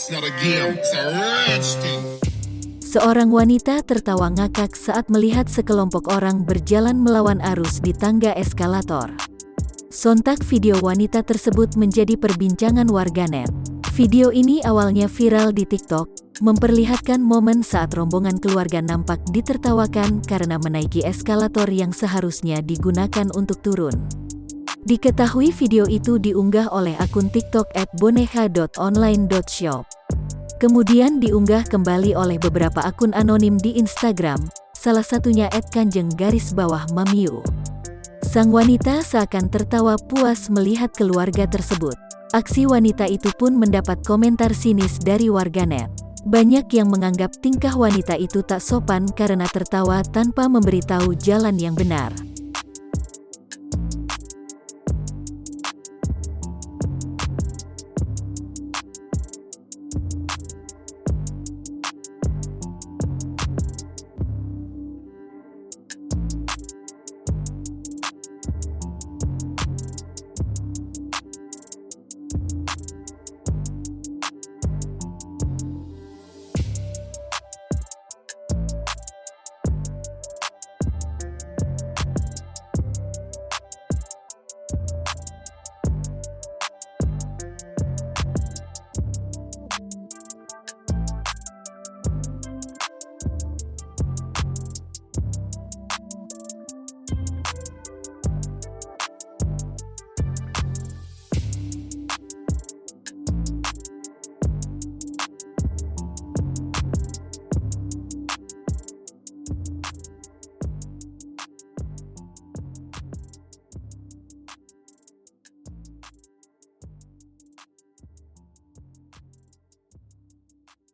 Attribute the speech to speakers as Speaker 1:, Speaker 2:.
Speaker 1: It's not a game, it's a rich thing.
Speaker 2: Seorang wanita tertawa ngakak saat melihat sekelompok orang berjalan melawan arus di tangga eskalator. Sontak video wanita tersebut menjadi perbincangan warganet. Video ini awalnya viral di TikTok, memperlihatkan momen saat rombongan keluarga nampak ditertawakan karena menaiki eskalator yang seharusnya digunakan untuk turun. Diketahui video itu diunggah oleh akun TikTok @boneka.online.shop. Kemudian diunggah kembali oleh beberapa akun anonim di Instagram, salah satunya @kanjeng_mamiu. Sang wanita seakan tertawa puas melihat keluarga tersebut. Aksi wanita itu pun mendapat komentar sinis dari warganet. Banyak yang menganggap tingkah wanita itu tak sopan karena tertawa tanpa memberitahu jalan yang benar.